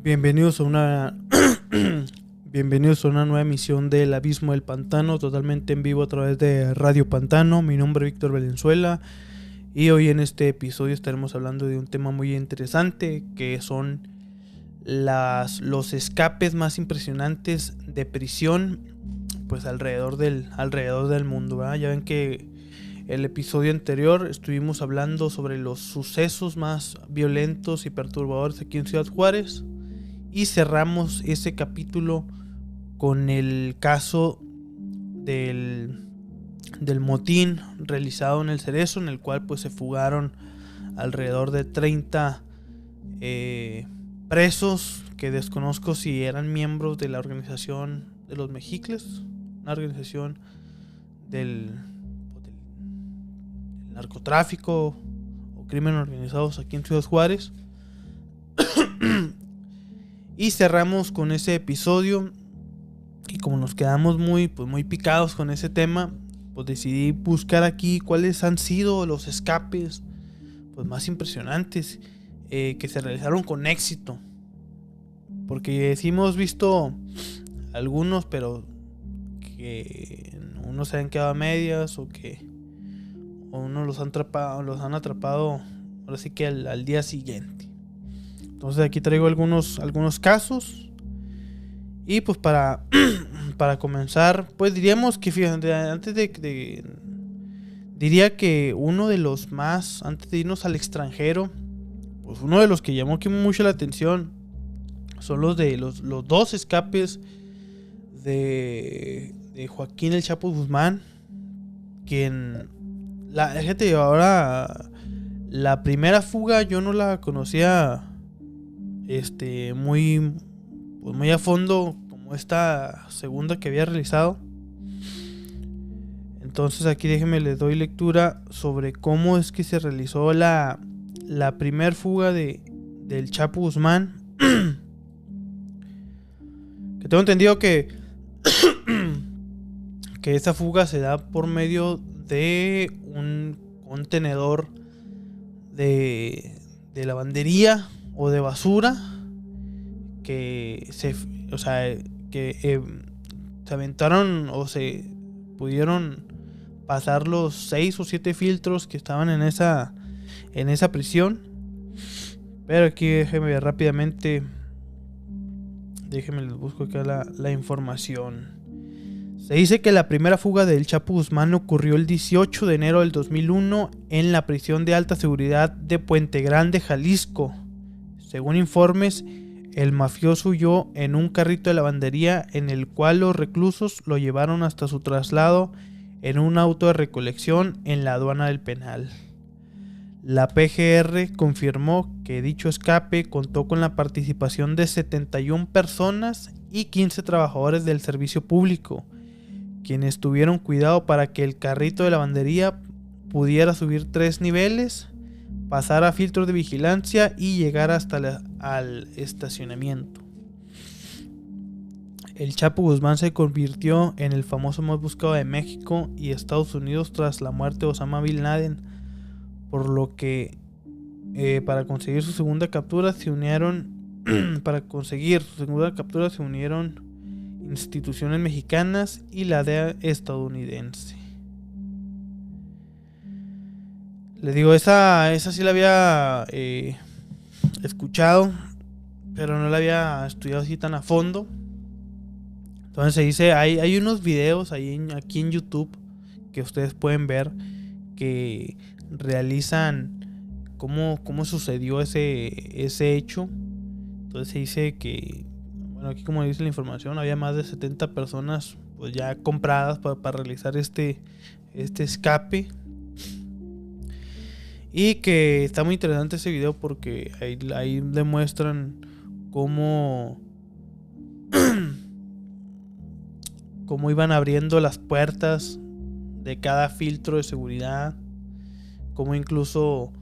Bienvenidos a una bienvenidos a una nueva emisión del Abismo del Pantano, totalmente en vivo a través de Radio Pantano. Mi nombre es Víctor Valenzuela y hoy en este episodio estaremos hablando de un tema muy interesante que son los escapes más impresionantes de prisión, pues alrededor del mundo, ¿verdad? Ya ven que el episodio anterior estuvimos hablando sobre los sucesos más violentos y perturbadores aquí en Ciudad Juárez. Y cerramos ese capítulo con el caso del motín realizado en el Cerezo, en el cual pues se fugaron alrededor de 30 presos que desconozco si eran miembros de la organización de los Mexicles, una organización del narcotráfico o crimen organizados aquí en Ciudad Juárez. Y cerramos con ese episodio. Y como nos quedamos muy picados con ese tema, pues decidí buscar aquí cuáles han sido los escapes pues más impresionantes que se realizaron con éxito. Porque sí hemos visto algunos, pero que unos se han quedado a medias o unos los han atrapado ahora sí que al día siguiente. Entonces aquí traigo algunos casos. Y pues para comenzar, pues diríamos que fíjate, diría que uno de los más, antes de irnos al extranjero, pues uno de los que llamó aquí mucho la atención son los dos escapes de Joaquín El Chapo Guzmán. Fíjate, ahora la primera fuga yo no la conocía muy a fondo como esta segunda que había realizado. Entonces aquí déjenme les doy lectura sobre cómo es que se realizó la primer fuga del Chapo Guzmán. Que tengo entendido que esta fuga se da por medio de un contenedor de lavandería o de basura que se aventaron o se pudieron pasar los 6 o 7 filtros que estaban en esa prisión. Pero aquí déjenme rápidamente, les busco acá la información. Se dice que la primera fuga del Chapo Guzmán ocurrió el 18 de enero del 2001 en la prisión de alta seguridad de Puente Grande, Jalisco. Según informes, el mafioso huyó en un carrito de lavandería en el cual los reclusos lo llevaron hasta su traslado en un auto de recolección en la aduana del penal. La PGR confirmó que dicho escape contó con la participación de 71 personas y 15 trabajadores del servicio público, quienes tuvieron cuidado para que el carrito de lavandería pudiera subir 3 niveles, pasar a filtros de vigilancia y llegar hasta al estacionamiento. El Chapo Guzmán se convirtió en el famoso más buscado de México y Estados Unidos tras la muerte de Osama Bin Laden, por lo que para conseguir su segunda captura se unieron instituciones mexicanas y la DEA estadounidense. Les digo, esa sí la había escuchado, pero no la había estudiado así tan a fondo. Entonces se dice, hay unos videos aquí en YouTube que ustedes pueden ver que realizan cómo sucedió ese hecho. Entonces se dice que, bueno, aquí como dice la información, había más de 70 personas pues ya compradas para realizar este escape. Y que está muy interesante ese video porque ahí demuestran cómo iban abriendo las puertas de cada filtro de seguridad, cómo incluso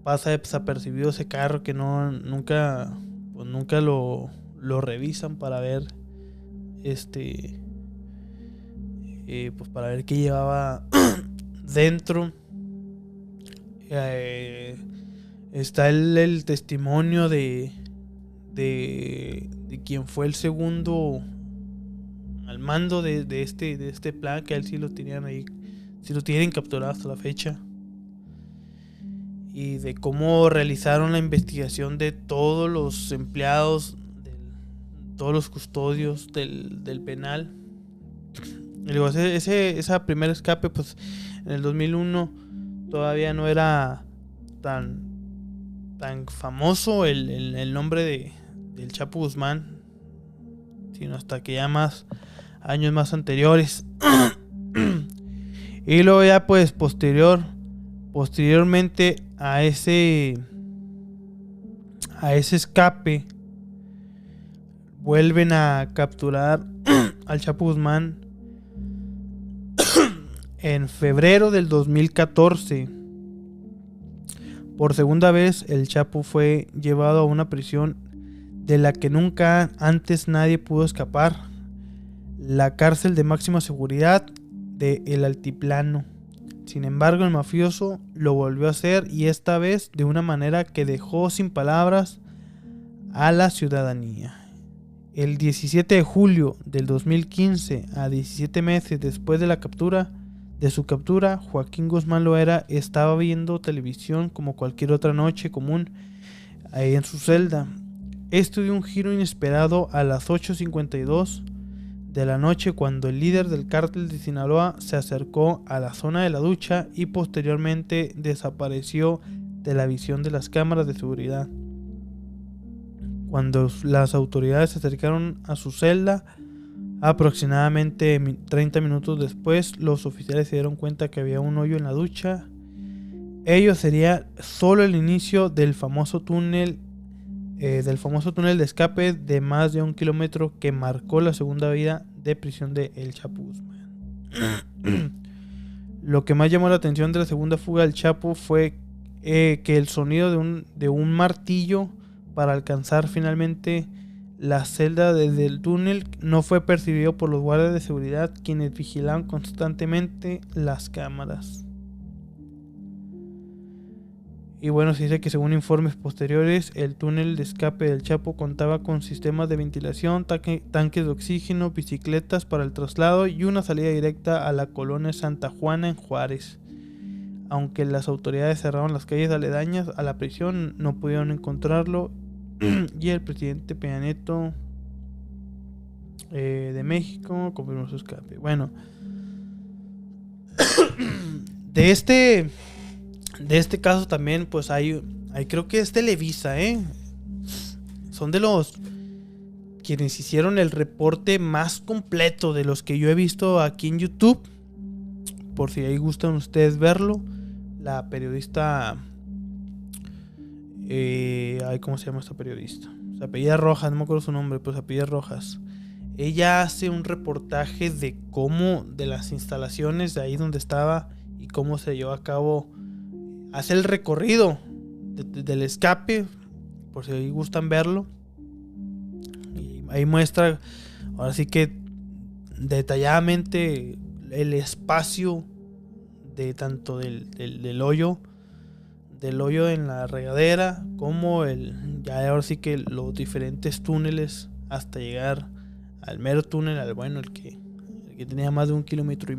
pasa desapercibido ese carro que nunca lo revisan para ver pues para ver qué llevaba dentro. Está el testimonio de de quien fue el segundo al mando de este plan, que a él sí lo tenían ahí, sí lo tienen capturado hasta la fecha. Y de cómo realizaron la investigación de todos los empleados, todos los custodios del penal. Y luego esa primer escape, pues en el 2001 todavía no era tan famoso el nombre del Chapo Guzmán, sino hasta que ya años más anteriores. Y luego ya pues posteriormente a ese escape vuelven a capturar al Chapo Guzmán en febrero del 2014. Por segunda vez el Chapo fue llevado a una prisión de la que nunca antes nadie pudo escapar, la cárcel de máxima seguridad de El Altiplano. Sin embargo, el mafioso lo volvió a hacer, y esta vez de una manera que dejó sin palabras a la ciudadanía. El 17 de julio del 2015, a 17 meses después de su captura, Joaquín Guzmán Loera estaba viendo televisión como cualquier otra noche común ahí en su celda. Esto dio un giro inesperado a las 8:52 de la noche, cuando el líder del cártel de Sinaloa se acercó a la zona de la ducha y posteriormente desapareció de la visión de las cámaras de seguridad. Cuando las autoridades se acercaron a su celda, aproximadamente 30 minutos después, los oficiales se dieron cuenta que había un hoyo en la ducha. Ello sería solo el inicio del famoso túnel de escape de más de 1 kilómetro que marcó la segunda vida de prisión de El Chapo Guzmán. Lo que más llamó la atención de la segunda fuga del Chapo fue que el sonido de un martillo para alcanzar finalmente la celda desde el túnel no fue percibido por los guardias de seguridad, quienes vigilaban constantemente las cámaras. Y bueno, se dice que según informes posteriores, el túnel de escape del Chapo contaba con sistemas de ventilación, tanques de oxígeno, bicicletas para el traslado y una salida directa a la colonia Santa Juana en Juárez. Aunque las autoridades cerraron las calles aledañas a la prisión, no pudieron encontrarlo, y el presidente Peña Nieto de México confirmó su escape. Bueno, de este caso también pues hay creo que es Televisa, son de los quienes hicieron el reporte más completo de los que yo he visto aquí en YouTube, por si ahí gustan ustedes verlo. La periodista ¿cómo se llama esta periodista? Se apellida Rojas, no me acuerdo su nombre, pero se apellida Rojas. Ella hace un reportaje de las instalaciones de ahí donde estaba y cómo se llevó a cabo. Hace el recorrido del escape, por si ahí gustan verlo. Y ahí muestra, ahora sí que detalladamente, el espacio de tanto del hoyo en la regadera, como ya ahora sí que los diferentes túneles hasta llegar al mero túnel, el que tenía más de 1,5 kilómetros.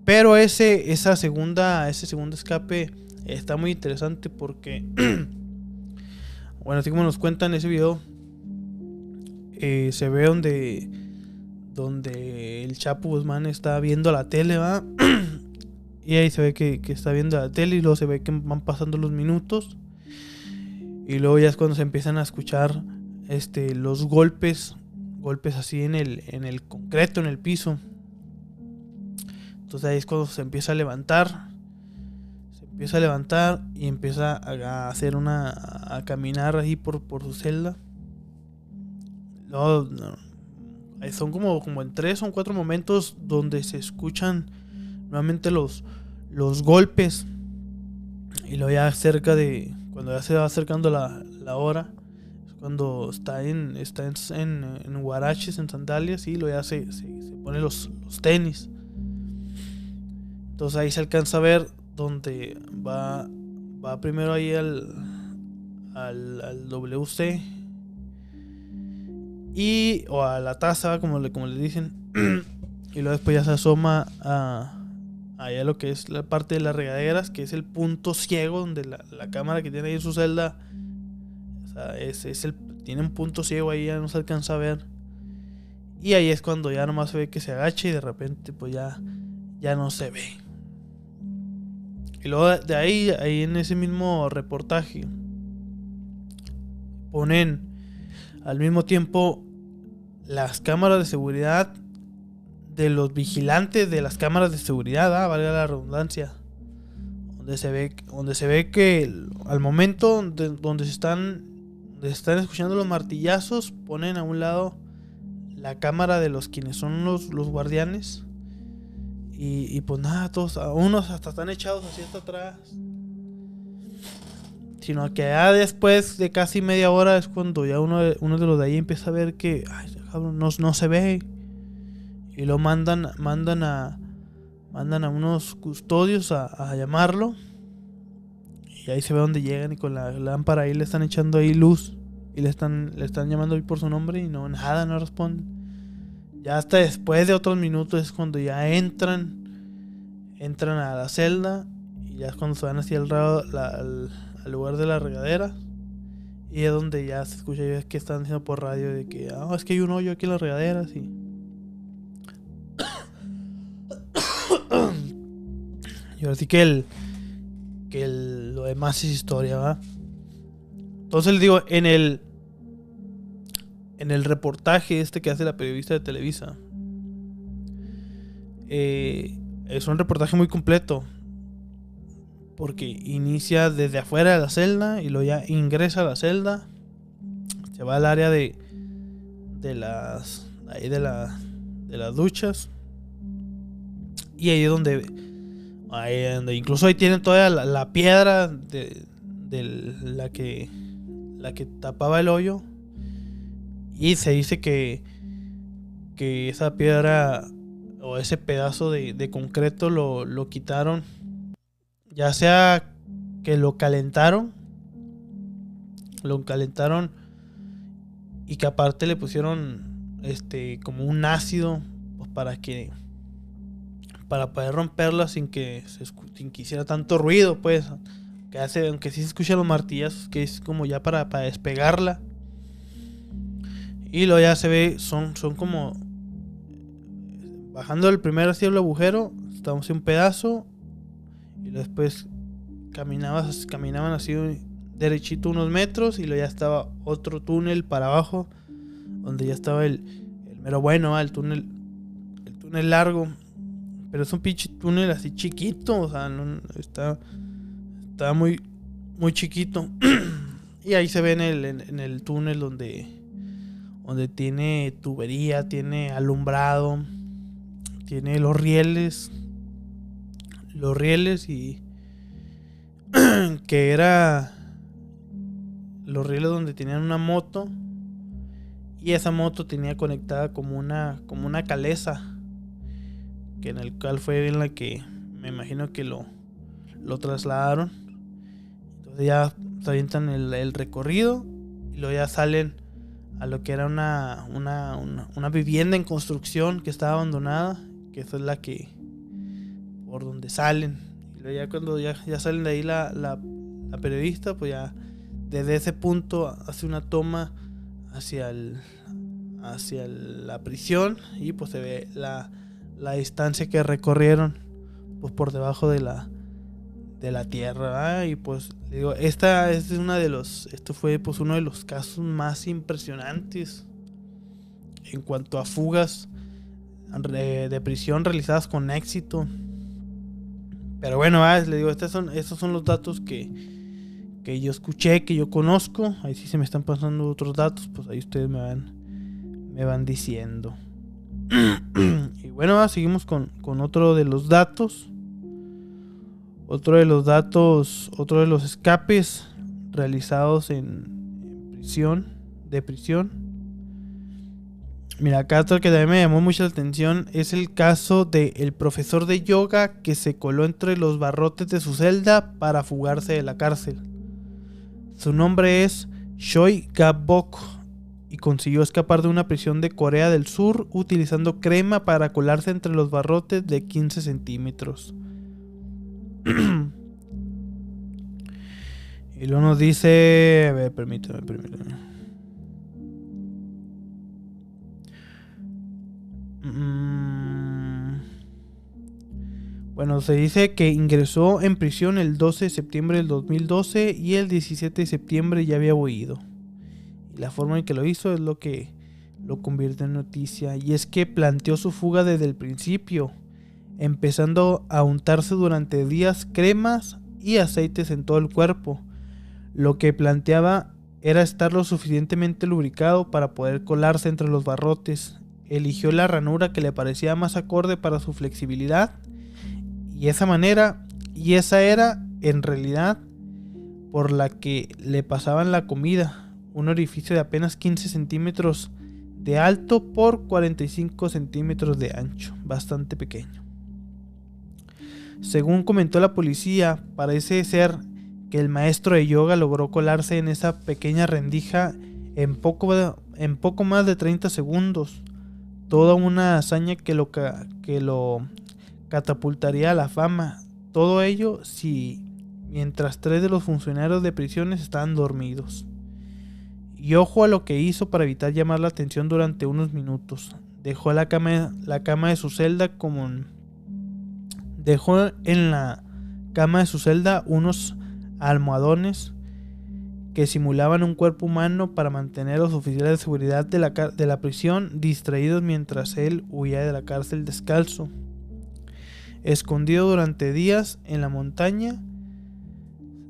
Pero ese segundo escape está muy interesante porque bueno, así como nos cuentan en ese video, se ve donde el Chapo Guzmán está viendo la tele, ¿va? Y ahí se ve que está viendo la tele, y luego se ve que van pasando los minutos, y luego ya es cuando se empiezan a escuchar los golpes así en el concreto, en el piso. Entonces ahí es cuando se empieza a levantar y empieza a hacer a caminar ahí por su celda. Luego, son como en 3 o 4 momentos donde se escuchan nuevamente los golpes. Y luego ya cuando ya se va acercando la hora, es cuando está en huaraches, en sandalias, y luego ya se pone los tenis. Entonces ahí se alcanza a ver donde va primero ahí al WC, o a la taza, como le dicen. Y luego después ya se asoma a allá lo que es la parte de las regaderas, que es el punto ciego donde la cámara que tiene ahí en su celda, o sea, tiene un punto ciego ahí, ya no se alcanza a ver. Y ahí es cuando ya nomás se ve que se agacha y de repente pues ya no se ve. Y luego de ahí en ese mismo reportaje ponen al mismo tiempo las cámaras de seguridad de los vigilantes de las cámaras de seguridad, valga la redundancia, donde se ve que al momento donde se están escuchando los martillazos, ponen a un lado la cámara de los quienes son los guardianes, y pues nada, todos, unos hasta están echados así hasta atrás, sino que ya después de casi media hora es cuando ya uno de los de ahí empieza a ver que no se ve. Y lo mandan a unos custodios a llamarlo. Y ahí se ve donde llegan y con la lámpara ahí le están echando ahí luz. Y le están llamando ahí por su nombre y no responden. Ya hasta después de otros minutos es cuando ya entran a la celda. Y ya es cuando se van hacia al lugar de la regadera. Y es donde ya se escucha que están diciendo por radio de que es que hay un hoyo aquí en las regaderas y... Y ahora sí que lo demás es historia, ¿va? Entonces les digo, en el reportaje que hace la periodista de Televisa, es un reportaje muy completo, porque inicia desde afuera de la celda y luego ya ingresa a la celda, se va al área de las duchas, y ahí es donde incluso ahí tienen toda la piedra de la que tapaba el hoyo, y se dice que esa piedra o ese pedazo de concreto lo quitaron, ya sea que lo calentaron y que aparte le pusieron como un ácido, pues para poder romperla sin que hiciera tanto ruido, pues, aunque sí se escuchan los martillazos, que es como ya para despegarla. Y luego ya se ve, son como bajando el primer así el agujero, estábamos en un pedazo, y luego después caminaban así derechito unos metros, y luego ya estaba otro túnel para abajo, donde ya estaba el mero bueno, el túnel largo. Pero es un pinche túnel así chiquito, o sea, no, está muy, muy chiquito. Y ahí se ve en el túnel donde tiene tubería, tiene alumbrado, tiene los rieles y que era los rieles donde tenían una moto, y esa moto tenía conectada como una caleza, que en el cual fue en la que me imagino que lo trasladaron. Entonces ya se avientan el recorrido y luego ya salen a lo que era una vivienda en construcción que estaba abandonada, que esa es la que por donde salen. Y luego ya cuando ya salen de ahí la periodista, pues ya desde ese punto hace una toma hacia la prisión, y pues se ve la distancia que recorrieron, pues por debajo de la tierra, ¿verdad? Y pues digo, esto fue pues uno de los casos más impresionantes en cuanto a fugas de prisión realizadas con éxito. Pero bueno, les digo, estos son los datos que yo escuché, que yo conozco. Ahí sí se me están pasando otros datos, pues ahí ustedes me van diciendo. Y bueno, seguimos con otro de los datos. Otro de los escapes realizados en prisión. Mira, acá otro que también me llamó mucho la atención es el caso del profesor de yoga que se coló entre los barrotes de su celda para fugarse de la cárcel. Su nombre es Choi Gak-bok, y consiguió escapar de una prisión de Corea del Sur utilizando crema para colarse entre los barrotes de 15 centímetros. Y luego nos dice... A ver, permítame. Bueno, se dice que ingresó en prisión el 12 de septiembre del 2012 y el 17 de septiembre ya había huido. Y la forma en que lo hizo es lo que lo convierte en noticia. Y es que planteó su fuga desde el principio, empezando a untarse durante días cremas y aceites en todo el cuerpo. Lo que planteaba era estar lo suficientemente lubricado para poder colarse entre los barrotes. Eligió la ranura que le parecía más acorde para su flexibilidad. Y esa era en realidad por la que le pasaban la comida, un orificio de apenas 15 centímetros de alto por 45 centímetros de ancho, bastante pequeño. Según comentó la policía, parece ser que el maestro de yoga logró colarse en esa pequeña rendija en poco más de 30 segundos, toda una hazaña que lo catapultaría a la fama. Todo ello mientras 3 de los funcionarios de prisiones estaban dormidos. Y ojo a lo que hizo para evitar llamar la atención durante unos minutos. Dejó en la cama de su celda unos almohadones que simulaban un cuerpo humano para mantener a los oficiales de seguridad de la prisión distraídos mientras él huía de la cárcel descalzo. Escondido durante días en la montaña,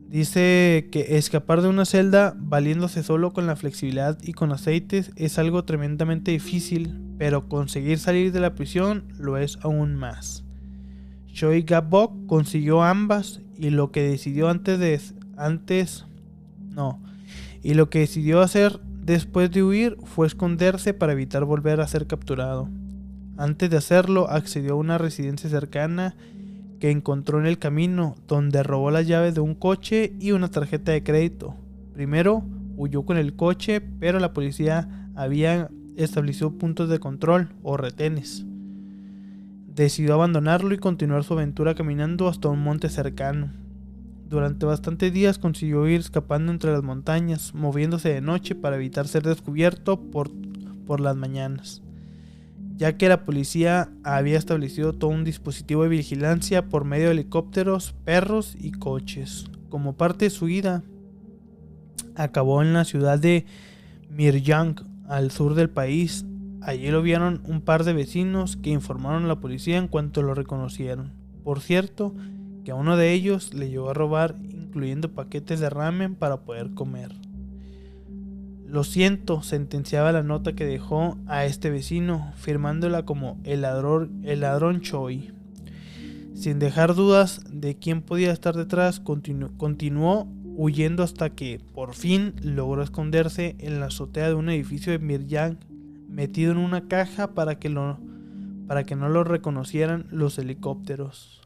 dice que escapar de una celda valiéndose solo con la flexibilidad y con aceites es algo tremendamente difícil, pero conseguir salir de la prisión lo es aún más. Choi Gak-bok consiguió ambas y lo que decidió hacer después de huir fue esconderse para evitar volver a ser capturado. Antes de hacerlo, accedió a una residencia cercana que encontró en el camino, donde robó las llaves de un coche y una tarjeta de crédito. Primero huyó con el coche, pero la policía había establecido puntos de control o retenes. Decidió abandonarlo y continuar su aventura caminando hasta un monte cercano. Durante bastantes días consiguió ir escapando entre las montañas, moviéndose de noche para evitar ser descubierto por las mañanas, ya que la policía había establecido todo un dispositivo de vigilancia por medio de helicópteros, perros y coches. Como parte de su huida, acabó en la ciudad de Miryang, al sur del país. Allí lo vieron un par de vecinos que informaron a la policía en cuanto lo reconocieron. Por cierto, que a uno de ellos le llegó a robar, incluyendo paquetes de ramen para poder comer. Lo siento, sentenciaba la nota que dejó a este vecino, firmándola como el ladrón Choi. Sin dejar dudas de quién podía estar detrás, continuó huyendo hasta que, por fin, logró esconderse en la azotea de un edificio de Miryang, metido en una caja para que no lo reconocieran los helicópteros.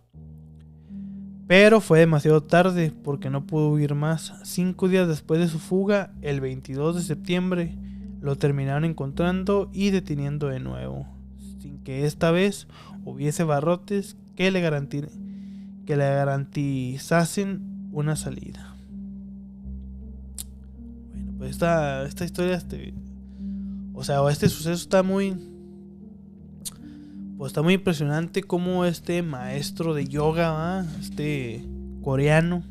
Pero fue demasiado tarde porque no pudo huir más. 5 días después de su fuga, el 22 de septiembre, lo terminaron encontrando y deteniendo de nuevo, sin que esta vez hubiese barrotes que le garantizasen una salida. Bueno, pues esta historia, este suceso está muy impresionante, como este maestro de yoga, este coreano,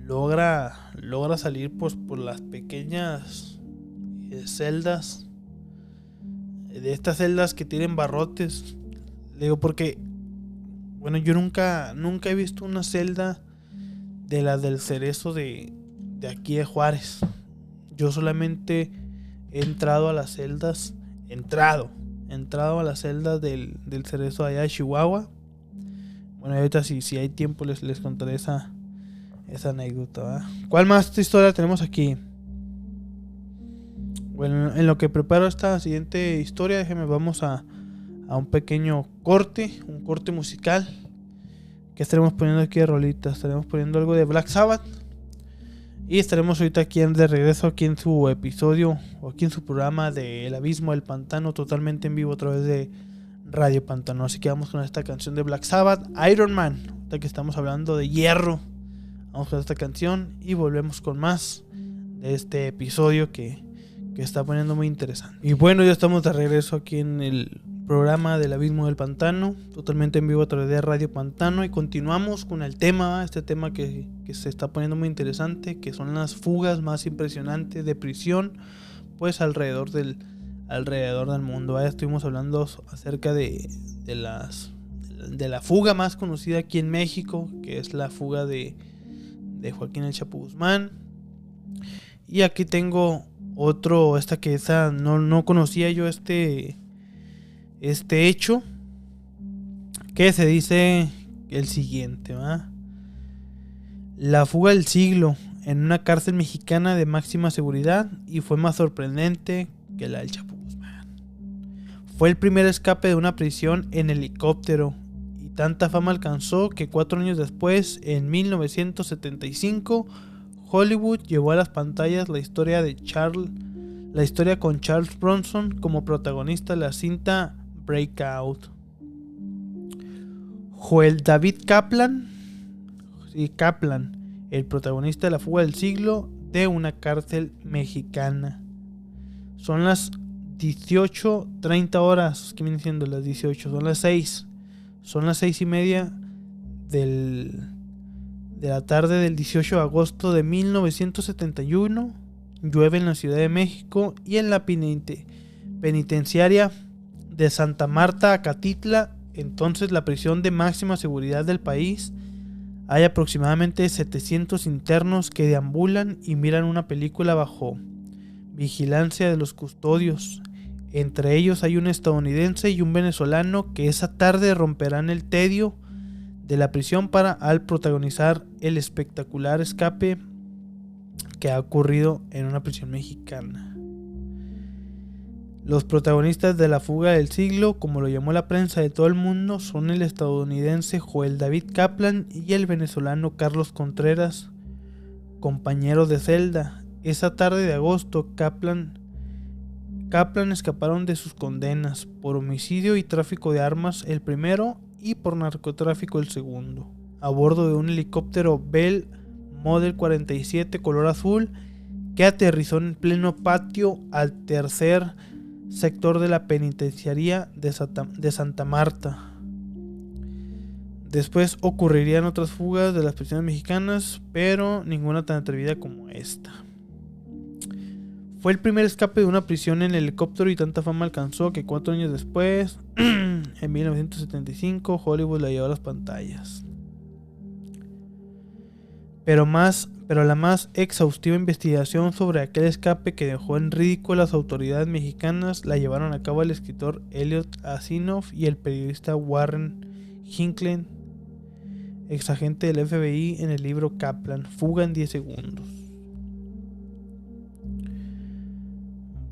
logra salir pues por las pequeñas celdas, de estas celdas que tienen barrotes. Le digo porque, bueno, yo nunca he visto una celda de las del Cerezo de aquí de Juárez. Yo solamente he entrado a las celdas, entrado a las celdas del Cerezo allá de Chihuahua. Bueno, ahorita si hay tiempo les contaré esa anécdota, ¿verdad? ¿Cuál más historia tenemos aquí? Bueno, en lo que preparo esta siguiente historia, vamos a un pequeño corte, un corte musical. ¿Qué estaremos poniendo aquí de rolitas? Estaremos poniendo algo de Black Sabbath. Y estaremos ahorita aquí de regreso aquí en su episodio o aquí en su programa de El Abismo del Pantano, totalmente en vivo a través de Radio Pantano. Así que vamos con esta canción de Black Sabbath, Iron Man. Ahorita que estamos hablando de hierro, vamos con esta canción y volvemos con más de este episodio que está poniendo muy interesante. Y bueno, ya estamos de regreso aquí en el programa del Abismo del Pantano, totalmente en vivo a través de Radio Pantano, y continuamos con el tema, este tema que se está poniendo muy interesante, que son las fugas más impresionantes de prisión, pues alrededor del mundo. Ya estuvimos hablando acerca de la fuga más conocida aquí en México, que es la fuga de Joaquín El Chapo Guzmán. Y aquí tengo otro, no conocía yo este hecho, que se dice el siguiente, ¿va? La fuga del siglo en una cárcel mexicana de máxima seguridad y fue más sorprendente que la del Chapo Guzmán. Fue el primer escape de una prisión en helicóptero y tanta fama alcanzó que 4 años después, en 1975, Hollywood llevó a las pantallas la historia con Charles Bronson como protagonista de la cinta Breakout. Joel David Kaplan, el protagonista de la fuga del siglo de una cárcel mexicana. Son las 18:30 horas, ¿qué vienen siendo las 18? Son las 6. Son las 6:30 de la tarde del 18 de agosto de 1971. Llueve en la Ciudad de México y en la penitenciaria de Santa Marta, Acatitla, entonces la prisión de máxima seguridad del país. Hay aproximadamente 700 internos que deambulan y miran una película bajo vigilancia de los custodios. Entre ellos hay un estadounidense y un venezolano que esa tarde romperán el tedio de la prisión al protagonizar el espectacular escape que ha ocurrido en una prisión mexicana. Los protagonistas de la fuga del siglo, como lo llamó la prensa de todo el mundo, son el estadounidense Joel David Kaplan y el venezolano Carlos Contreras, compañeros de celda. Esa tarde de agosto, Kaplan escaparon de sus condenas por homicidio y tráfico de armas el primero y por narcotráfico el segundo, a bordo de un helicóptero Bell Model 47 color azul que aterrizó en pleno patio al tercer sector de la penitenciaría de Santa Marta. Después ocurrirían otras fugas de las prisiones mexicanas, pero ninguna tan atrevida como esta. Fue el primer escape de una prisión en helicóptero y tanta fama alcanzó que 4 años después, en 1975, Hollywood la llevó a las pantallas. Pero la más exhaustiva investigación sobre aquel escape que dejó en ridículo a las autoridades mexicanas la llevaron a cabo el escritor Elliot Asinoff y el periodista Warren Hinckley, exagente del FBI, en el libro Kaplan, Fuga en 10 segundos.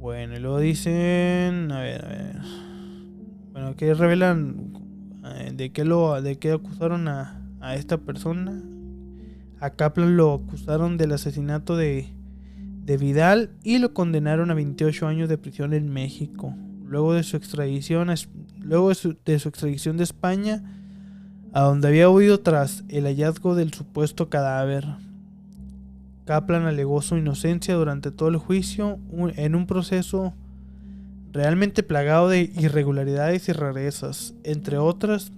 Bueno, y luego dicen, a ver. Bueno, aquí revelan de qué acusaron a esta persona. A Kaplan lo acusaron del asesinato de Vidal y lo condenaron a 28 años de prisión en México. Luego de su extradición de España, a donde había huido tras el hallazgo del supuesto cadáver. Kaplan alegó su inocencia durante todo el juicio en un proceso realmente plagado de irregularidades y rarezas, entre otras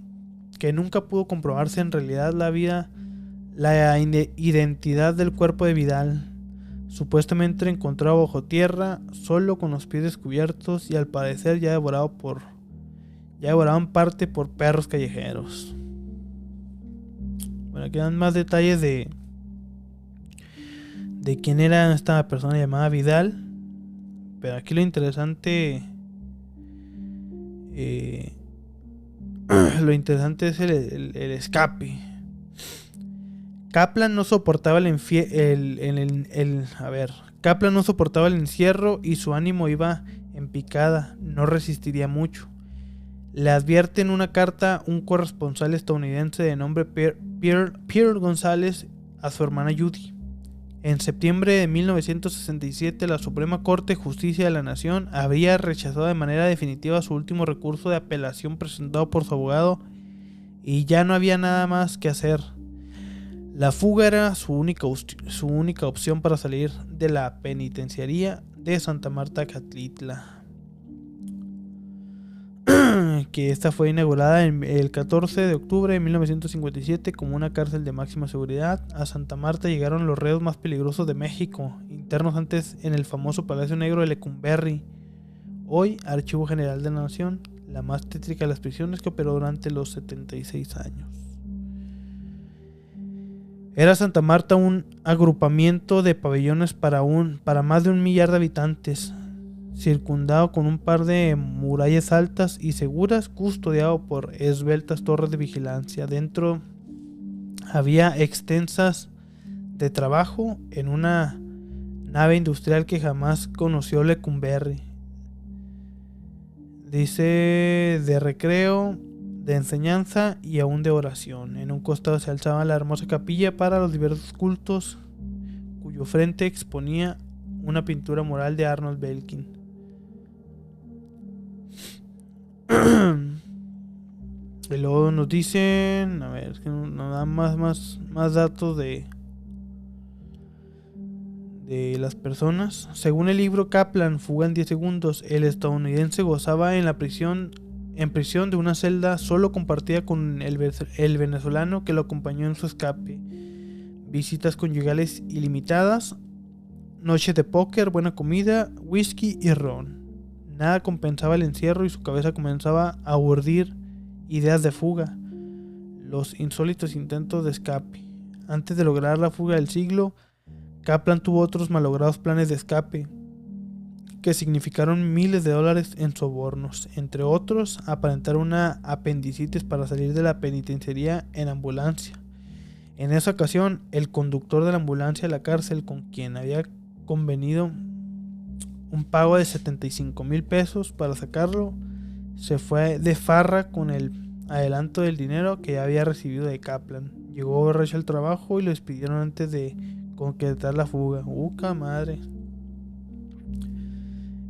que nunca pudo comprobarse en realidad la identidad del cuerpo de Vidal, supuestamente encontrado bajo tierra, solo con los pies descubiertos y al parecer ya devorado en parte por perros callejeros. Bueno, aquí dan más detalles de quién era esta persona llamada Vidal, pero aquí lo interesante es el escape. Kaplan no soportaba Kaplan no soportaba el encierro y su ánimo iba en picada, no resistiría mucho. Le advierte en una carta un corresponsal estadounidense de nombre Pierre González a su hermana Judy. En septiembre de 1967, la Suprema Corte de Justicia de la Nación había rechazado de manera definitiva su último recurso de apelación presentado por su abogado y ya no había nada más que hacer. La fuga era su única opción para salir de la penitenciaría de Santa Marta Catitla, que esta fue inaugurada el 14 de octubre de 1957 como una cárcel de máxima seguridad. A Santa Marta llegaron los reos más peligrosos de México, internos antes en el famoso Palacio Negro de Lecumberri, hoy Archivo General de la Nación, la más tétrica de las prisiones que operó durante los 76 años. Era Santa Marta un agrupamiento de pabellones para más de 1 millar de habitantes, circundado con un par de murallas altas y seguras, custodiado por esbeltas torres de vigilancia. Dentro había extensas de trabajo en una nave industrial que jamás conoció Lecumberri. Dice de recreo, de enseñanza y aún de oración. En un costado se alzaba la hermosa capilla para los diversos cultos, cuyo frente exponía una pintura mural de Arnold Belkin. Y luego nos dicen, a ver, que nos dan más datos de las personas. Según el libro Kaplan, Fuga en 10 segundos, el estadounidense gozaba en prisión de una celda solo compartida con el venezolano que lo acompañó en su escape. Visitas conyugales ilimitadas, noches de póker, buena comida, whisky y ron. Nada compensaba el encierro y su cabeza comenzaba a urdir ideas de fuga, los insólitos intentos de escape. Antes de lograr la fuga del siglo, Kaplan tuvo otros malogrados planes de escape que significaron miles de dólares en sobornos, entre otros, aparentar una apendicitis para salir de la penitenciaría en ambulancia. En esa ocasión, el conductor de la ambulancia de la cárcel, con quien había convenido un pago de 75,000 pesos para sacarlo, se fue de farra con el adelanto del dinero que ya había recibido de Kaplan. Llegó borracho al trabajo y lo despidieron antes de concretar la fuga. Madre!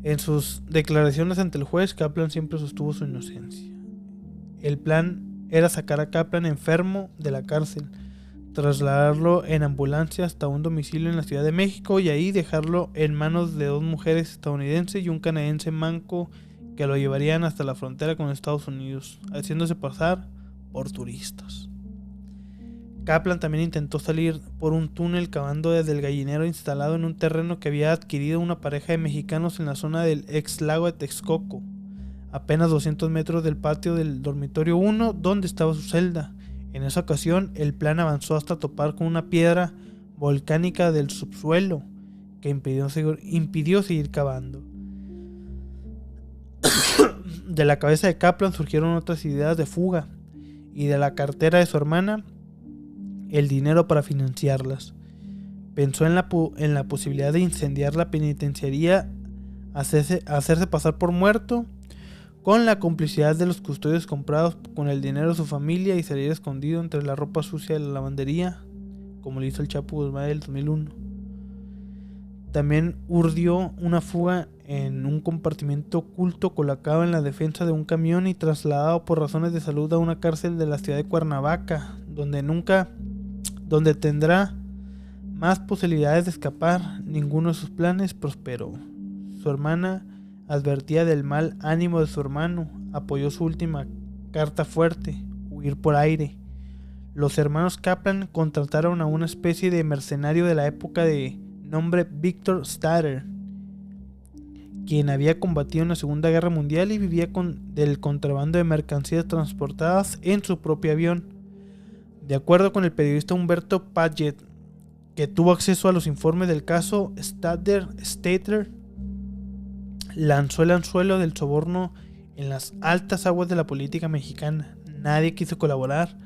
En sus declaraciones ante el juez, Kaplan siempre sostuvo su inocencia. El plan era sacar a Kaplan enfermo de la cárcel, trasladarlo en ambulancia hasta un domicilio en la Ciudad de México y ahí dejarlo en manos de 2 mujeres estadounidenses y un canadiense manco que lo llevarían hasta la frontera con Estados Unidos, haciéndose pasar por turistas. Kaplan también intentó salir por un túnel cavando desde el gallinero instalado en un terreno que había adquirido una pareja de mexicanos en la zona del ex lago de Texcoco, apenas 200 metros del patio del dormitorio 1 donde estaba su celda. En esa ocasión, el plan avanzó hasta topar con una piedra volcánica del subsuelo que impidió seguir cavando. De la cabeza de Kaplan surgieron otras ideas de fuga y de la cartera de su hermana el dinero para financiarlas. Pensó en la posibilidad de incendiar la penitenciaría, hacerse pasar por muerto, con la complicidad de los custodios comprados con el dinero de su familia y salir escondido entre la ropa sucia de la lavandería, como le hizo el Chapo Guzmán del 2001. También urdió una fuga en un compartimento oculto colocado en la defensa de un camión y trasladado por razones de salud a una cárcel de la ciudad de Cuernavaca, donde tendrá más posibilidades de escapar. Ninguno de sus planes prosperó. Su hermana advertía del mal ánimo de su hermano, apoyó su última carta fuerte, huir por aire. Los hermanos Kaplan contrataron a una especie de mercenario de la época de nombre Victor Statter, quien había combatido en la Segunda Guerra Mundial y vivía del contrabando de mercancías transportadas en su propio avión. De acuerdo con el periodista Humberto Paget, que tuvo acceso a los informes del caso, Statter lanzó el anzuelo del soborno en las altas aguas de la política mexicana. Nadie quiso colaborar.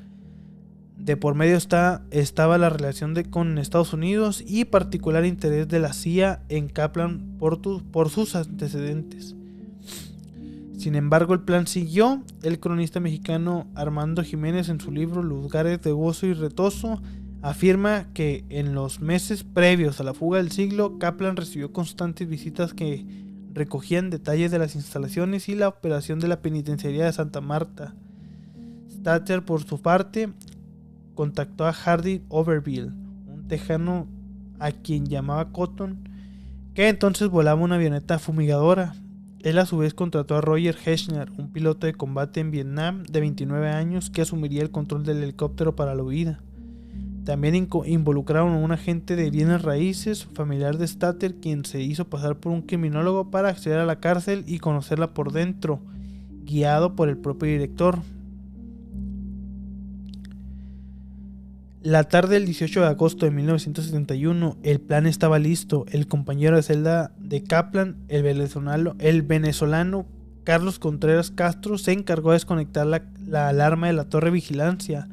De por medio estaba la relación con Estados Unidos y particular interés de la CIA en Kaplan por sus antecedentes. Sin embargo, el plan siguió. El cronista mexicano Armando Jiménez, en su libro Lugares de Gozo y Retozo, afirma que en los meses previos a la fuga del siglo, Kaplan recibió constantes visitas que recogían detalles de las instalaciones y la operación de la penitenciaría de Santa Marta. Stater, por su parte, contactó a Hardy Overville, un tejano a quien llamaba Cotton, que entonces volaba una avioneta fumigadora. Él a su vez contrató a Roger Heschner, un piloto de combate en Vietnam de 29 años que asumiría el control del helicóptero para la huida. También involucraron a un agente de bienes raíces, familiar de Stater, quien se hizo pasar por un criminólogo para acceder a la cárcel y conocerla por dentro, guiado por el propio director. La tarde del 18 de agosto de 1971, el plan estaba listo. El compañero de celda de Kaplan, el venezolano Carlos Contreras Castro, se encargó de desconectar la alarma de la torre de vigilancia.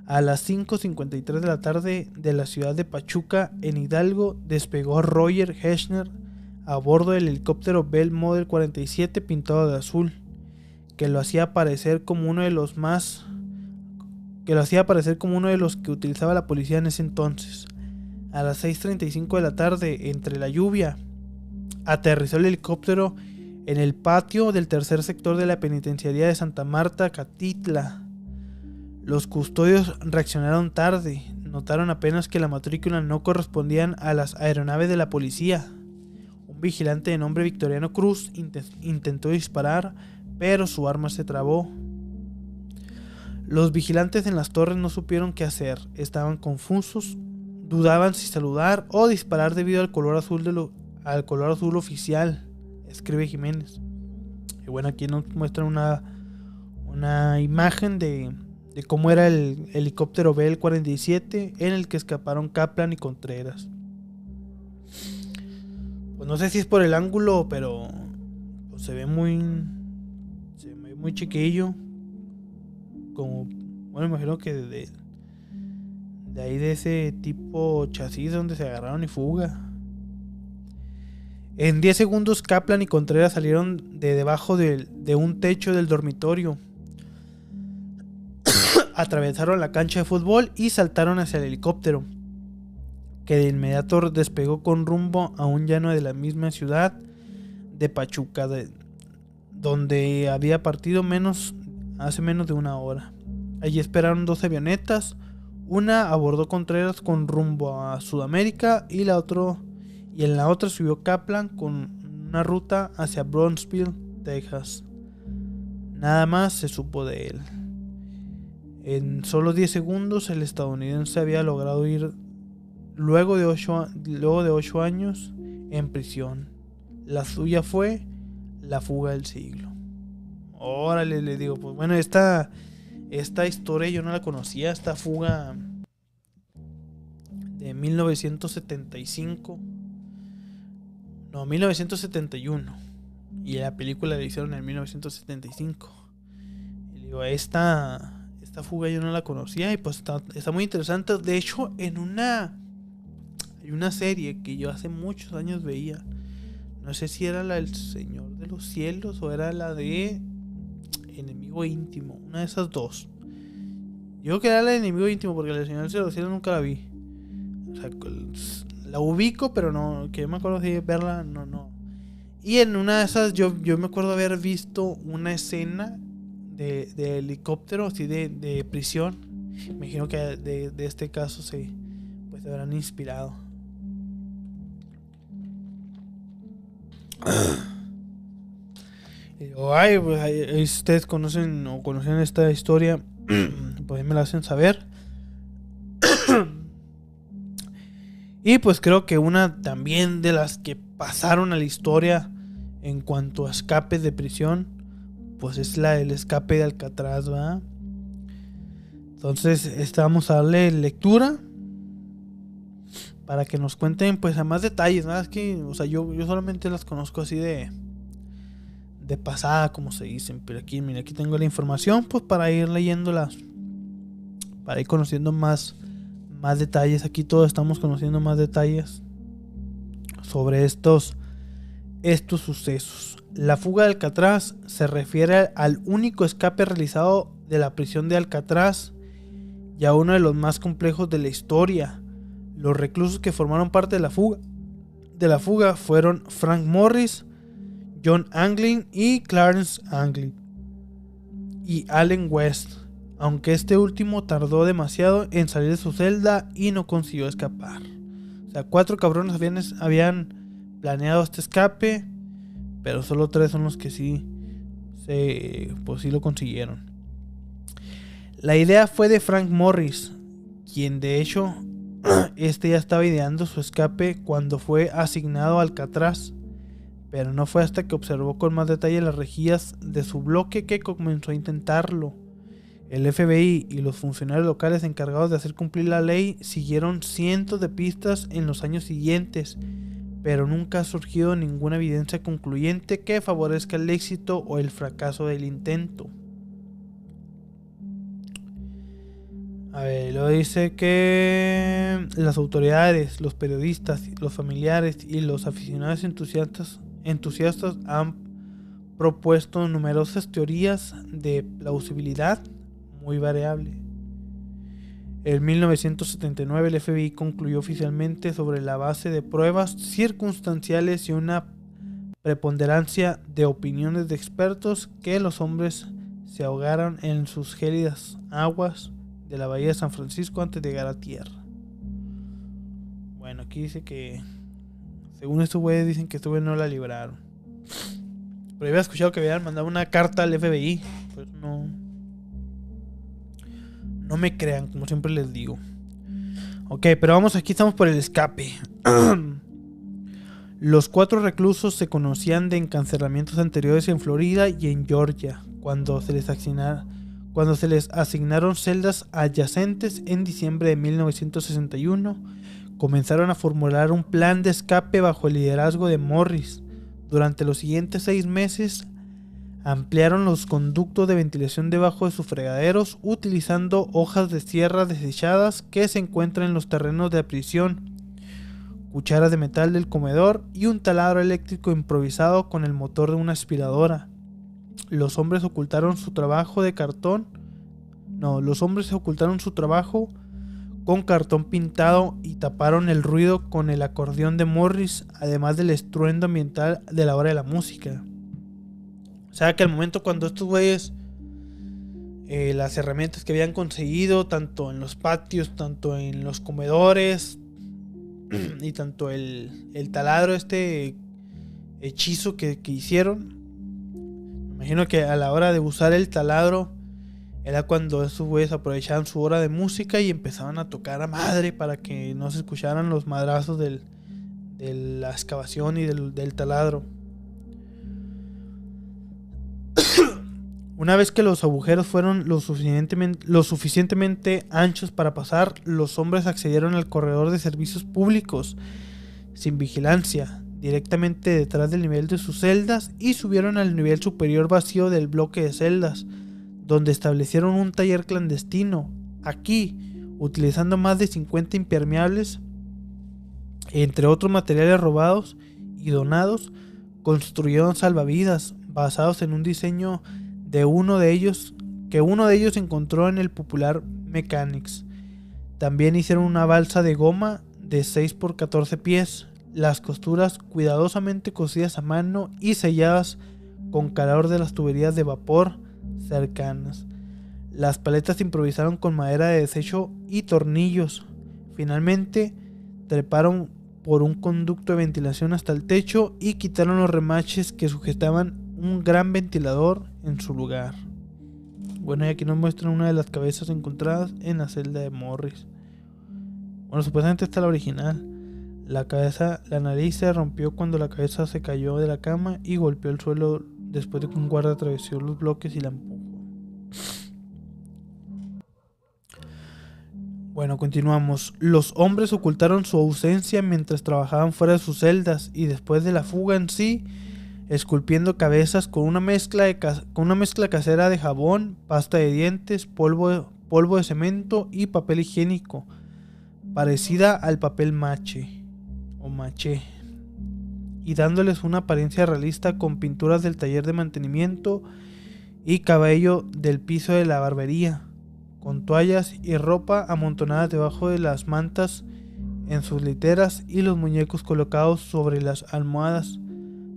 A las 5:53 de la tarde de la ciudad de Pachuca, en Hidalgo, despegó Roger Heschner a bordo del helicóptero Bell Model 47 pintado de azul, que lo hacía parecer como uno de los que utilizaba la policía en ese entonces. A las 6:35 de la tarde, entre la lluvia, aterrizó el helicóptero en el patio del tercer sector de la penitenciaría de Santa Marta, Catitla. Los custodios reaccionaron tarde, notaron apenas que la matrícula no correspondían a las aeronaves de la policía. Un vigilante de nombre Victoriano Cruz intentó disparar, pero su arma se trabó. Los vigilantes en las torres no supieron qué hacer, estaban confusos, dudaban si saludar o disparar debido al color azul oficial, escribe Jiménez. Y bueno, aquí nos muestran una imagen de cómo era el helicóptero Bell 47 en el que escaparon Kaplan y Contreras. Pues no sé si es por el ángulo, pero pues se ve muy chiquillo. Como, bueno, me imagino que de ahí de ese tipo chasis donde se agarraron y fuga. En 10 segundos Kaplan y Contreras salieron de debajo de un techo del dormitorio. Atravesaron la cancha de fútbol y saltaron hacia el helicóptero, que de inmediato despegó con rumbo a un llano de la misma ciudad de Pachuca, donde había partido hace menos de una hora. Allí esperaron 2 avionetas. Una abordó Contreras con rumbo a Sudamérica y en la otra subió Kaplan con una ruta hacia Brownsville, Texas. Nada más se supo de él. En solo 10 segundos el estadounidense había logrado ir luego de 8 años en prisión. La suya fue la fuga del siglo. Órale, le digo, pues bueno, esta historia yo no la conocía, esta fuga de 1971. Y la película la hicieron en 1975. Y digo, esta fuga yo no la conocía y pues está muy interesante. De hecho, hay una serie que yo hace muchos años veía. No sé si era la del Señor de los Cielos o era la de Enemigo Íntimo. Una de esas dos. Yo creo que era la de Enemigo Íntimo porque la del Señor de los Cielos nunca la vi. O sea, la ubico, pero no, que yo me acuerdo de verla, no. Y en una de esas yo me acuerdo haber visto una escena de helicóptero, así de prisión. Me imagino que de este caso se habrán inspirado. Ay, pues si ustedes conocen esta historia, pues me la hacen saber. Y pues creo que una también de las que pasaron a la historia en cuanto a escapes de prisión, pues es la del escape de Alcatraz, ¿verdad? Entonces vamos a darle lectura para que nos cuenten pues a más detalles, ¿verdad? Es que, o sea, yo solamente las conozco así de pasada, como se dicen, pero aquí tengo la información pues para ir leyéndolas, para ir conociendo más detalles. Aquí todos estamos conociendo más detalles sobre estos sucesos. La fuga de Alcatraz se refiere al único escape realizado de la prisión de Alcatraz, y a uno de los más complejos de la historia. Los reclusos que formaron parte de la fuga fueron Frank Morris, John Anglin y Clarence Anglin, y Allen West, aunque este último tardó demasiado en salir de su celda y no consiguió escapar. O sea, 4 cabrones habían planeado este escape, pero solo 3 son los que sí lo consiguieron. La idea fue de Frank Morris, quien de hecho ya estaba ideando su escape cuando fue asignado a Alcatraz, pero no fue hasta que observó con más detalle las rejillas de su bloque que comenzó a intentarlo. El FBI y los funcionarios locales encargados de hacer cumplir la ley siguieron cientos de pistas en los años siguientes, pero nunca ha surgido ninguna evidencia concluyente que favorezca el éxito o el fracaso del intento. A ver, luego dice que las autoridades, los periodistas, los familiares y los aficionados entusiastas han propuesto numerosas teorías de plausibilidad muy variable. En 1979 el FBI concluyó oficialmente sobre la base de pruebas circunstanciales y una preponderancia de opiniones de expertos que los hombres se ahogaron en sus gélidas aguas de la bahía de San Francisco antes de llegar a tierra. Bueno, aquí dice que según estos güeyes dicen que estos güeyes no la libraron. Pero había escuchado que habían mandado una carta al FBI. Pues no me crean, como siempre les digo. Ok, pero vamos, aquí estamos por el escape. Los 4 reclusos se conocían de encarcelamientos anteriores en Florida y en Georgia, cuando se les asignaron celdas adyacentes en diciembre de 1961. Comenzaron a formular un plan de escape bajo el liderazgo de Morris. Durante los siguientes 6 meses ampliaron los conductos de ventilación debajo de sus fregaderos utilizando hojas de sierra desechadas que se encuentran en los terrenos de la prisión, cucharas de metal del comedor y un taladro eléctrico improvisado con el motor de una aspiradora. Los hombres ocultaron su trabajo con cartón pintado y taparon el ruido con el acordeón de Morris, además del estruendo ambiental de la hora de la música. O sea que al momento cuando estos güeyes, las herramientas que habían conseguido, tanto en los patios, tanto en los comedores, y tanto el taladro, hechizo que hicieron, me imagino que a la hora de usar el taladro era cuando estos güeyes aprovechaban su hora de música y empezaban a tocar a madre para que no se escucharan los madrazos de la excavación y del taladro. Una vez que los agujeros fueron lo suficientemente anchos para pasar, los hombres accedieron al corredor de servicios públicos sin vigilancia, directamente detrás del nivel de sus celdas, y subieron al nivel superior vacío del bloque de celdas, donde establecieron un taller clandestino. Aquí, utilizando más de 50 impermeables, entre otros materiales robados y donados, construyeron salvavidas basados en un diseño que uno de ellos encontró en el popular Mechanics. También hicieron una balsa de goma de 6 por 14 pies, las costuras cuidadosamente cosidas a mano y selladas con calor de las tuberías de vapor cercanas. Las paletas se improvisaron con madera de desecho y tornillos. Finalmente, treparon por un conducto de ventilación hasta el techo y quitaron los remaches que sujetaban un gran ventilador en su lugar. Bueno, y aquí nos muestran una de las cabezas encontradas en la celda de Morris. Bueno, supuestamente esta es la original. La nariz se rompió cuando la cabeza se cayó de la cama y golpeó el suelo después de que un guardia atravesó los bloques y la empujó. Bueno, continuamos. Los hombres ocultaron su ausencia mientras trabajaban fuera de sus celdas y después de la fuga en sí, esculpiendo cabezas con una mezcla casera de jabón, pasta de dientes, polvo de cemento y papel higiénico, parecida al papel maché, y dándoles una apariencia realista con pinturas del taller de mantenimiento y cabello del piso de la barbería, con toallas y ropa amontonadas debajo de las mantas en sus literas y los muñecos colocados sobre las almohadas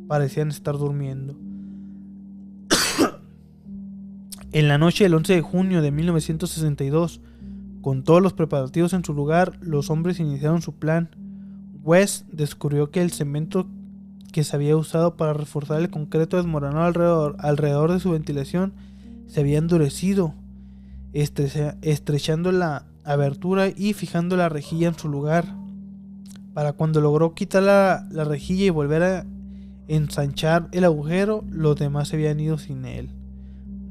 parecían estar durmiendo. En la noche del 11 de junio de 1962, con todos los preparativos en su lugar, los hombres iniciaron su plan. West descubrió que el cemento que se había usado para reforzar el concreto desmoronado alrededor de su ventilación se había endurecido, estrechando la abertura y fijando la rejilla en su lugar. Para cuando logró quitar la rejilla y volver a ensanchar el agujero, los demás se habían ido sin él.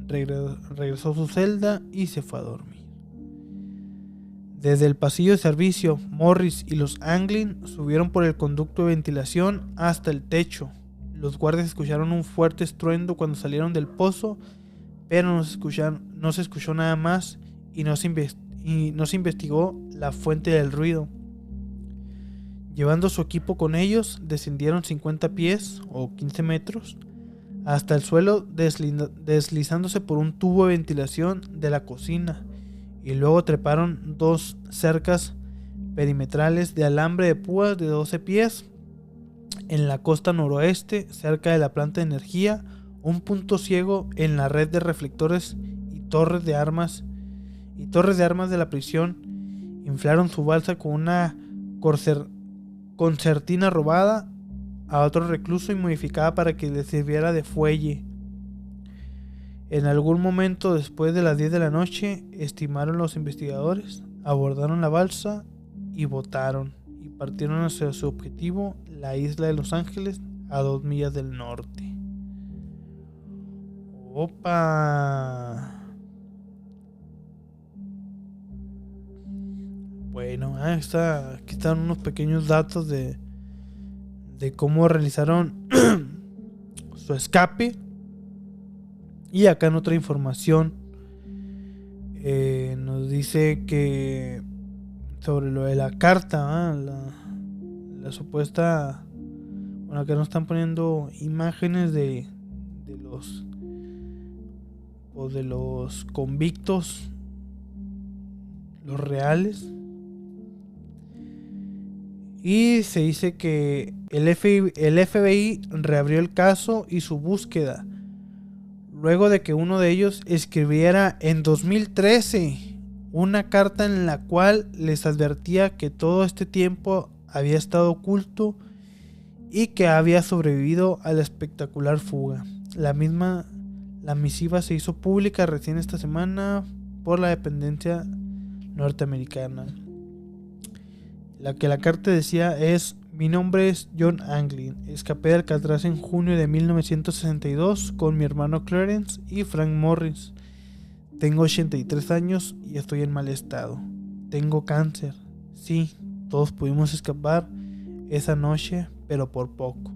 Regresó a su celda y se fue a dormir. Desde el pasillo de servicio, Morris y los Anglin subieron por el conducto de ventilación hasta el techo. Los guardias escucharon un fuerte estruendo cuando salieron del pozo, pero no se escuchó nada más y no se investigó la fuente del ruido. Llevando su equipo con ellos, descendieron 50 pies o 15 metros hasta el suelo, deslizándose por un tubo de ventilación de la cocina, y luego treparon 2 cercas perimetrales de alambre de púas de 12 pies en la costa noroeste, cerca de la planta de energía, un punto ciego en la red de reflectores y torres de armas de la prisión. Inflaron su balsa con una concertina robada a otro recluso y modificada para que le sirviera de fuelle. En algún momento después de las 10 de la noche, estimaron los investigadores, abordaron la balsa y botaron, y partieron hacia su objetivo, la isla de Los Ángeles, a 2 millas del norte. ¡Opa! Bueno, aquí están unos pequeños datos de cómo realizaron su escape. Y acá en otra información nos dice que sobre lo de la carta, la supuesta, bueno, acá nos están poniendo imágenes de los convictos, los reales. Y se dice que el FBI reabrió el caso y su búsqueda, luego de que uno de ellos escribiera en 2013 una carta en la cual les advertía que todo este tiempo había estado oculto y que había sobrevivido a la espectacular fuga. La misiva se hizo pública recién esta semana por la dependencia norteamericana. La carta decía es: mi nombre es John Anglin, escapé de Alcatraz en junio de 1962 con mi hermano Clarence y Frank Morris. Tengo 83 años y estoy en mal estado. Tengo cáncer. Sí, todos pudimos escapar esa noche, pero por poco.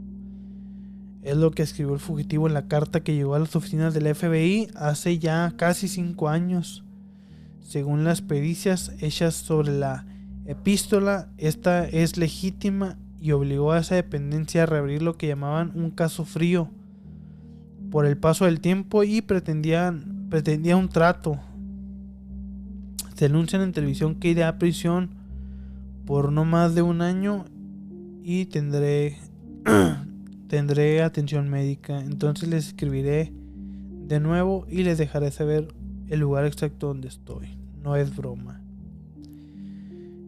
Es lo que escribió el fugitivo en la carta que llegó a las oficinas del FBI hace ya casi 5 años. Según las pericias hechas sobre la epístola, esta es legítima y obligó a esa dependencia a reabrir lo que llamaban un caso frío por el paso del tiempo y pretendía un trato. Se anuncian en televisión que iré a prisión por no más de 1 año y tendré atención médica. Entonces les escribiré de nuevo y les dejaré saber el lugar exacto donde estoy. No es broma.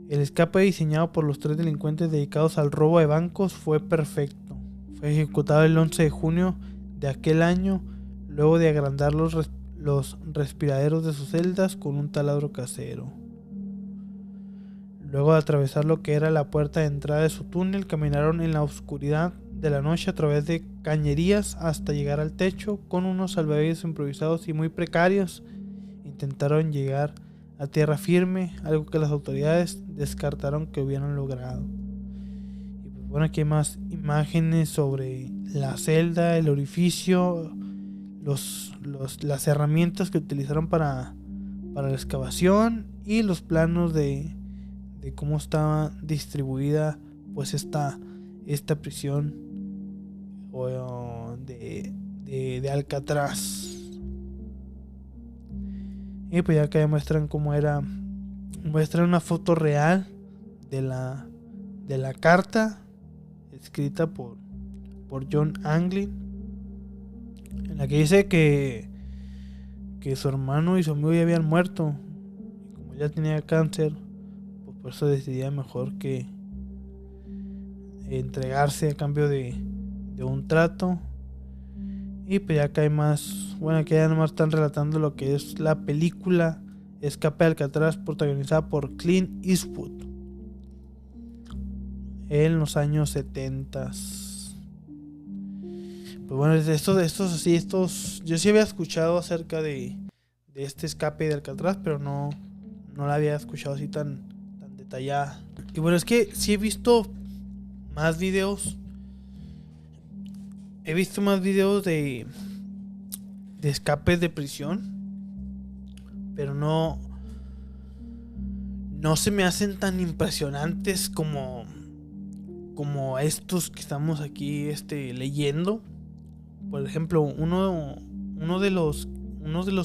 El escape diseñado por los 3 delincuentes dedicados al robo de bancos fue perfecto. Fue ejecutado el 11 de junio de aquel año, luego de agrandar los respiraderos de sus celdas con un taladro casero. Luego de atravesar lo que era la puerta de entrada de su túnel, caminaron en la oscuridad de la noche a través de cañerías hasta llegar al techo. Con unos salvavidas improvisados y muy precarios, intentaron llegar a tierra firme, algo que las autoridades descartaron que hubieran logrado. Y pues bueno, aquí hay más imágenes sobre la celda, el orificio, las herramientas que utilizaron para la excavación y los planos de cómo estaba distribuida pues esta prisión de Alcatraz. Y pues ya que muestran cómo era. Muestran una foto real de la carta escrita por John Anglin, en la que dice que su hermano y su amigo ya habían muerto. Y como ya tenía cáncer, pues por eso decidía mejor que entregarse a cambio de un trato. Y pues ya que hay más, bueno, aquí ya nomás están relatando lo que es la película Escape de Alcatraz, protagonizada por Clint Eastwood en los años 70. Pues bueno, estos yo sí había escuchado acerca de este escape de Alcatraz, pero no la había escuchado así tan detallada. Y bueno, es que sí he visto más videos. He visto más videos de escapes de prisión, pero no se me hacen tan impresionantes como estos que estamos aquí leyendo. Por ejemplo, uno de los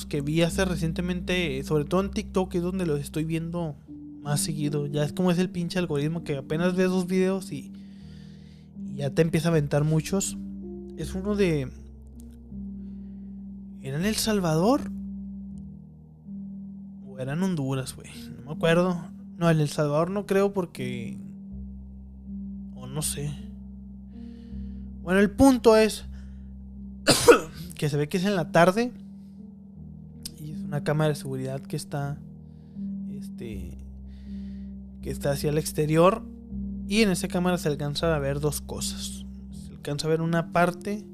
que vi hace recientemente, sobre todo en TikTok, es donde los estoy viendo más seguido. Ya es como es el pinche algoritmo que apenas ves dos videos y ya te empieza a aventar muchos. Es uno de... ¿Era en El Salvador? ¿O era en Honduras, güey? No me acuerdo. No, en El Salvador no creo porque... O no sé. Bueno, el punto es que se ve que es en la tarde y es una cámara de seguridad que está hacia el exterior, y en esa cámara se alcanza a ver dos cosas. Se alcanza a ver una parte,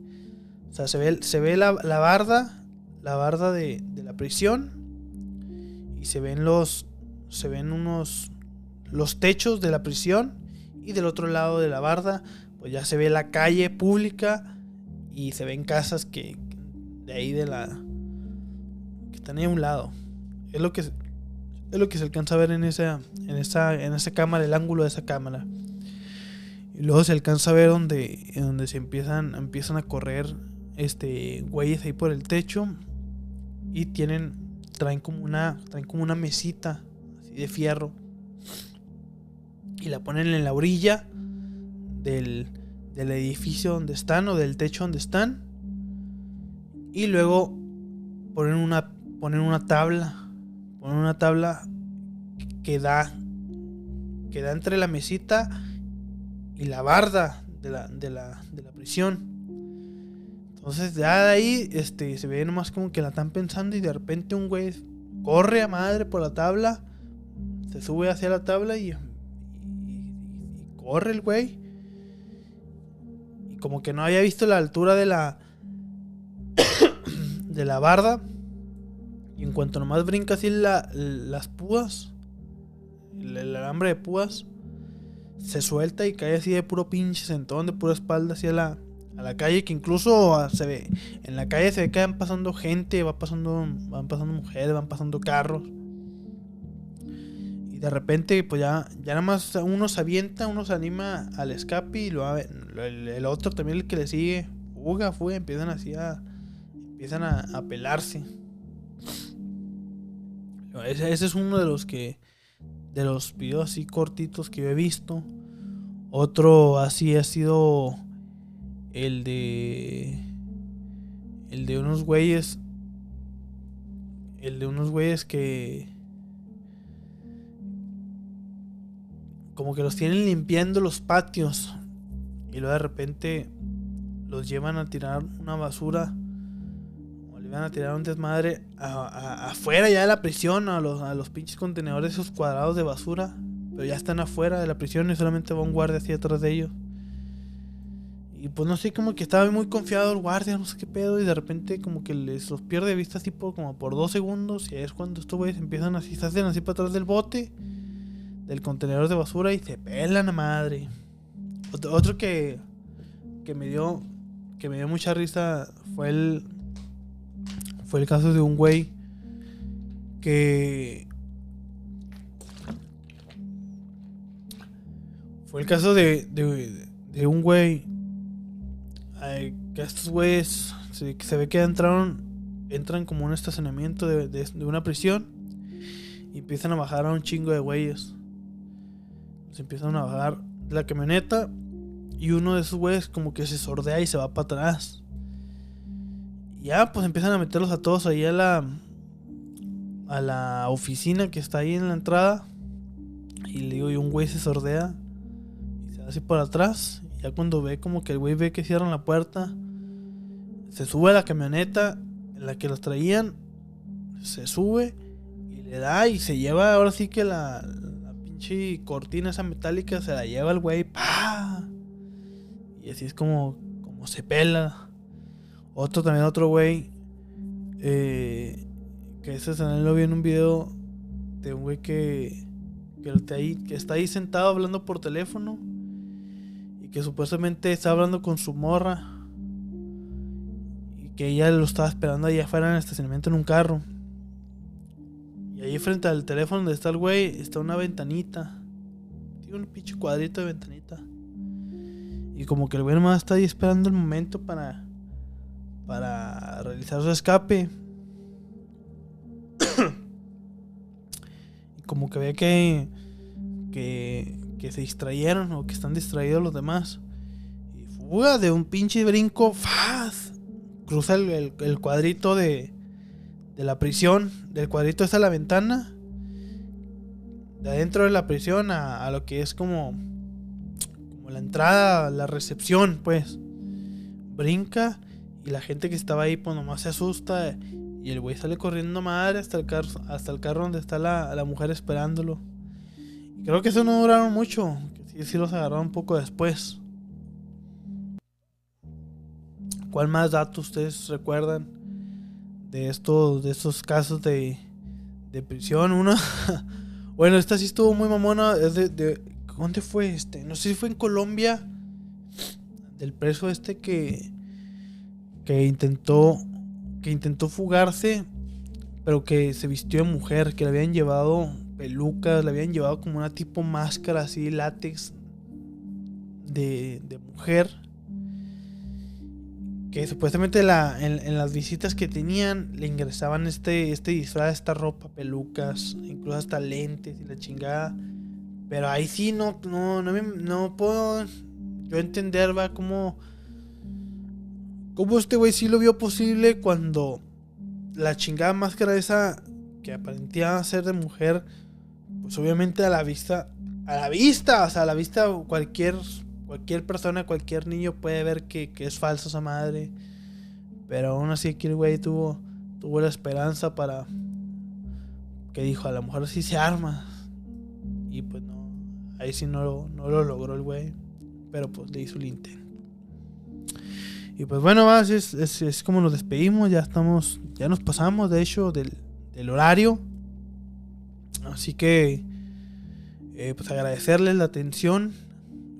o sea, se ve la barda de la prisión, y se ven los techos de la prisión, y del otro lado de la barda pues ya se ve la calle pública y se ven casas que de ahí que están ahí a un lado. Es lo que se alcanza a ver en esa cámara, el ángulo de esa cámara. Y luego se alcanza a ver donde se empiezan a correr güeyes ahí por el techo, y traen como una mesita así de fierro, y la ponen en la orilla del edificio donde están, o del techo donde están, y luego ponen una tabla que da entre la mesita y la barda de la prisión. Entonces ya de ahí se ve nomás como que la están pensando, y de repente un güey corre a madre por la tabla, se sube hacia la tabla y corre el güey, y como que no había visto la altura de la barda, y en cuanto nomás brinca así las púas, el alambre de púas, se suelta y cae así de puro pinche sentón, de pura espalda hacia a la calle, que incluso se ve en la calle, se ve que van pasando gente, van pasando mujeres, van pasando carros, y de repente pues ya nada más uno se avienta, uno se anima al escape, y el otro también, el que le sigue, empiezan a pelarse. Ese es uno de los videos así cortitos que yo he visto. Otro así ha sido el de unos güeyes que como que los tienen limpiando los patios, y luego de repente los llevan a tirar una basura, o le van a tirar un desmadre afuera ya de la prisión, a los pinches contenedores esos cuadrados de basura, pero ya están afuera de la prisión y solamente va un guardia así atrás de ellos. Y pues no sé, como que estaba muy confiado el guardia, no sé qué pedo, y de repente como que los pierde de vista así como por 2 segundos, y ahí es cuando estos güeyes empiezan así, se hacen así para atrás del bote, del contenedor de basura, y se pelan a madre. Otro que me dio mucha risa fue el caso de un güey que... Fue el caso de un güey que estos güeyes se ve que entraron entran como un estacionamiento de una prisión y empiezan a bajar a un chingo de güeyes. Se empiezan a bajar de la camioneta y uno de esos güeyes como que se sordea y se va para atrás. Y ya pues empiezan a meterlos a todos ahí a la oficina que está ahí en la entrada. Y le digo, y un güey se sordea y se va así por atrás. Y ya cuando ve como que el güey ve que cierran la puerta, se sube a la camioneta en la que los traían, se sube y le da y se lleva, ahora sí que la pinche cortina esa metálica se la lleva el güey, ¡pah! Y así es como se pela. Otro güey, que ese también lo vi en un video de un güey que está ahí sentado hablando por teléfono y que supuestamente está hablando con su morra y que ella lo estaba esperando allá afuera en el estacionamiento en un carro. Y ahí frente al teléfono donde está el güey está una ventanita, tiene un pinche cuadrito de ventanita, y como que el güey nomás está ahí esperando el momento para realizar su escape. Y como que ve que se distrayeron o que están distraídos los demás. Y fuga de un pinche brinco, ¡faz! Cruza el cuadrito de la prisión. Del cuadrito está la ventana. De adentro de la prisión a lo que es como la entrada, la recepción, pues. Brinca. Y la gente que estaba ahí pues nomás se asusta. Y el güey sale corriendo madre hasta el carro donde está la mujer esperándolo. Y creo que eso no duraron mucho, que sí los agarraron un poco después. ¿Cuál más datos ustedes recuerdan de estos casos de prisión? Uno bueno, esta sí estuvo muy mamona. Es ¿dónde fue este? No sé si fue en Colombia. Del preso que intentó fugarse, pero que se vistió de mujer, que le habían llevado pelucas, le habían llevado como una tipo máscara así, látex de mujer, que supuestamente en las visitas que tenían le ingresaban este disfraz, esta ropa, pelucas, incluso hasta lentes y la chingada. Pero ahí sí no puedo yo entender, va, cómo este güey sí lo vio posible cuando la chingada máscara esa que aparentaba ser de mujer, pues obviamente a la vista, o sea, a la vista cualquier persona, cualquier niño puede ver que es falsa esa madre. Pero aún así aquí el güey tuvo la esperanza para que dijo, a lo mejor sí se arma. Y pues no, ahí sí no lo logró el güey, pero pues le hizo el intento. Y pues bueno, es como nos despedimos. Ya nos pasamos de hecho del horario. Así que pues agradecerles la atención.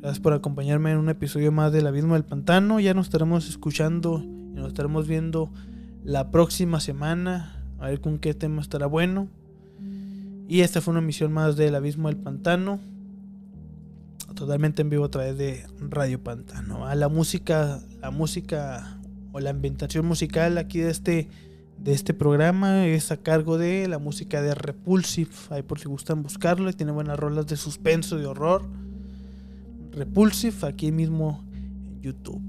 Gracias por acompañarme en un episodio más del Abismo del Pantano. Ya nos estaremos escuchando y nos estaremos viendo la próxima semana, a ver con qué tema estará bueno. Y esta fue una emisión más del Abismo del Pantano, totalmente en vivo a través de Radio Pantano. La música o la ambientación musical aquí de este programa es a cargo de la música de Repulsive. Ahí por si gustan buscarlo, tiene buenas rolas de suspenso y horror. Repulsive, aquí mismo en YouTube.